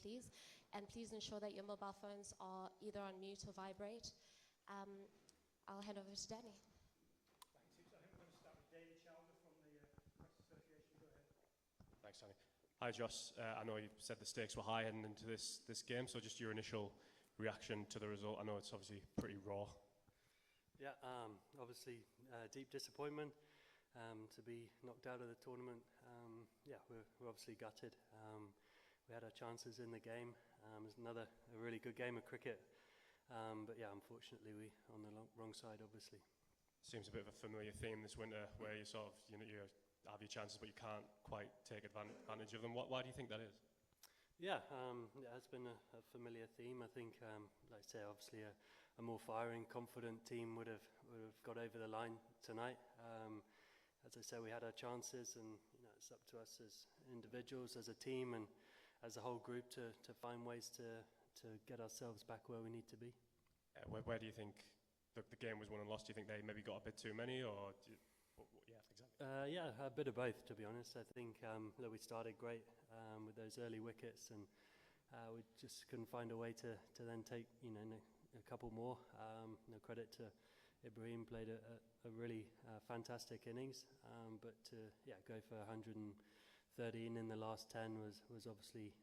please. And please ensure that your mobile phones are either on mute or vibrate. I'll hand over to Danny. Thanks. I think we're going to start with David Chowder from the Press Association. Go ahead. Thanks, Danny. Hi, Jos. I know you said the stakes were high heading into this game, so just your initial reaction to the result. I know it's obviously pretty raw. Yeah, obviously deep disappointment to be knocked out of the tournament. Yeah, we're obviously gutted. We had our chances in the game. It was a really good game of cricket. But yeah, unfortunately, we on the wrong side, obviously. Seems a bit of a familiar theme this winter, where you sort of, you have your chances, but you can't quite take advantage of them. Why do you think that is? Yeah, it has been a familiar theme. I think, like I say, obviously a more firing, confident team would have got over the line tonight. As I said, we had our chances, and it's up to us as individuals, as a team, and as a whole group to find ways to get ourselves back where we need to be. Where do you think the game was won and lost? Do you think they maybe got a bit too many, or yeah, exactly? Yeah, a bit of both, to be honest. I think that we started great with those early wickets, and we just couldn't find a way to then take a couple more. No credit to Ibrahim, played a really fantastic innings, but to go for 113 in the last 10 was obviously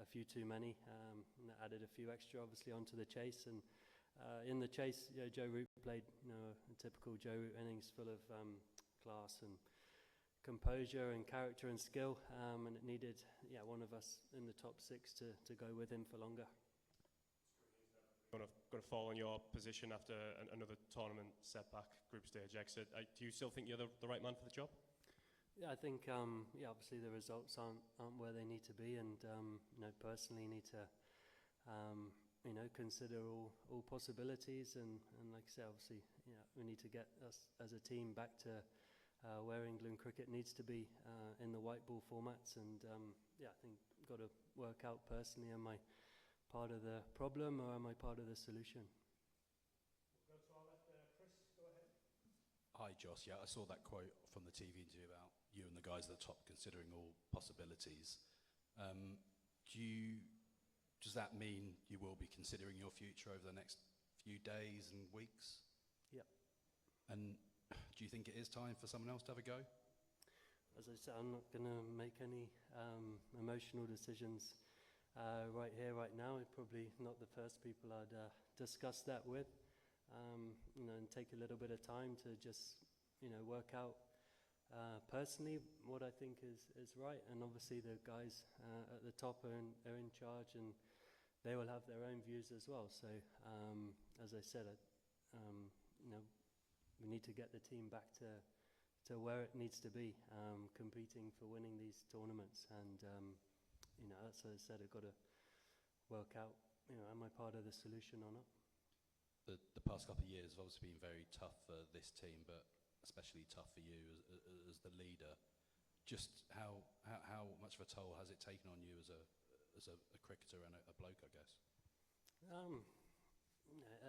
a few too many. And added a few extra obviously onto the chase, and in the chase, Joe Root played a typical Joe Root innings full of class and composure and character and skill, and it needed one of us in the top 6 to go with him for longer. Going to fall on your position after another tournament setback, group stage exit. Do you still think you're the right man for the job? Yeah, I think obviously the results aren't where they need to be, and personally need to consider all possibilities, and like I say, obviously we need to get us as a team back to where England cricket needs to be in the white ball formats, and I think got to work out personally, am I part of the problem or am I part of the solution? We'll go to our left there. Chris, go ahead. Hi, Jos. Yeah, I saw that quote from the TV interview about you and the guys at the top considering all possibilities. Does that mean you will be considering your future over the next few days and weeks? Yeah. And do you think it is time for someone else to have a go? As I said, I'm not going to make any emotional decisions right here, right now. It's probably not the first people I'd discuss that with, and take a little bit of time to just, work out personally what I think is right. And obviously the guys at the top are in charge, and they will have their own views as well. So as I said, we need to get the team back to where it needs to be, competing for winning these tournaments. And as I said, I've got to work out, am I part of the solution or not? The past couple of years have obviously been very tough for this team, but especially tough for you as the leader. Just how much of a toll has it taken on you as a cricketer and a bloke, I guess?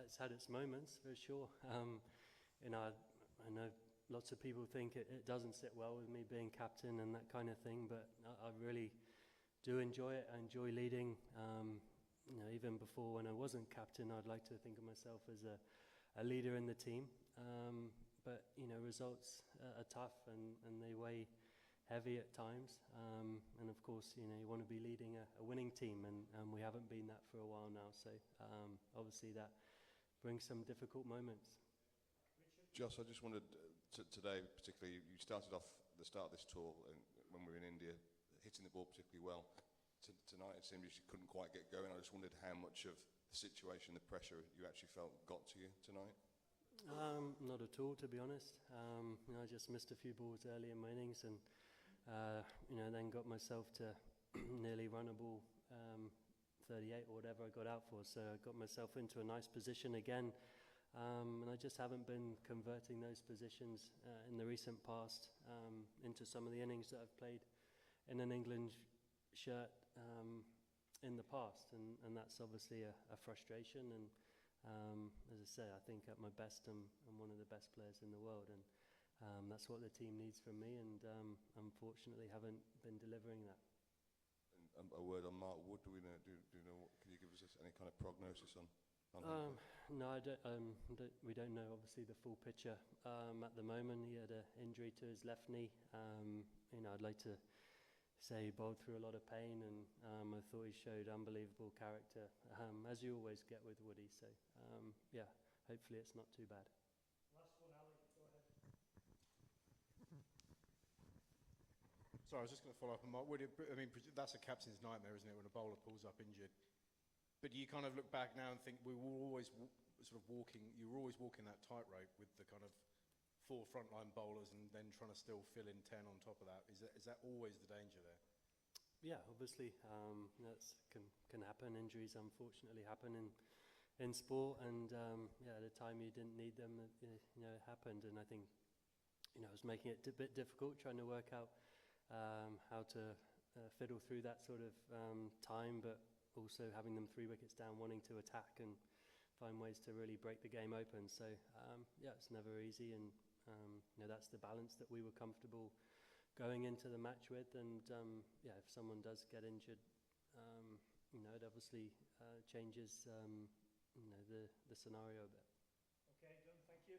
It's had its moments, for sure. I know lots of people think it doesn't sit well with me being captain and that kind of thing, but I really do enjoy it. I enjoy leading. Even before, when I wasn't captain, I'd like to think of myself as a leader in the team. But results are tough, and they weigh heavy at times. And of course, you want to be leading a winning team, and we haven't been that for a while now. So obviously that brings some difficult moments. Jos, I just wondered today, particularly, you started off the start of this tour, and when we were in India, hitting the ball particularly well. Tonight it seemed you couldn't quite get going. I just wondered how much of the situation, the pressure you actually felt got to you tonight? Not at all, to be honest. I just missed a few balls early in my innings, and then got myself to nearly run a ball 38 or whatever I got out for. So I got myself into a nice position again, and I just haven't been converting those positions in the recent past into some of the innings that I've played in an England shirt in the past, and that's obviously a frustration. And as I say, I think at my best I'm one of the best players in the world, and that's what the team needs from me, and unfortunately haven't been delivering that. And a word on Mark Wood, do any kind of prognosis on him? No, we don't know obviously the full picture at the moment. He had an injury to his left knee. I'd like to say he bowled through a lot of pain, and I thought he showed unbelievable character, as you always get with Woody. So hopefully it's not too bad. Last one, Ali, go ahead. Sorry, I was just going to follow up on Mark. That's a captain's nightmare, isn't it, when a bowler pulls up injured? But you kind of look back now and think you were always walking that tightrope with the kind of 4 frontline bowlers and then trying to still fill in 10 on top of that. Is that always the danger there? Yeah, obviously, that can happen. Injuries unfortunately happen in sport, and at a time you didn't need them, it happened. And I think it was making it a bit difficult trying to work out how to fiddle through that sort of time, but also having them 3 wickets down, wanting to attack and find ways to really break the game open. So it's never easy, and that's the balance that we were comfortable going into the match with. And if someone does get injured, it obviously changes the scenario a bit. Okay, done, thank you.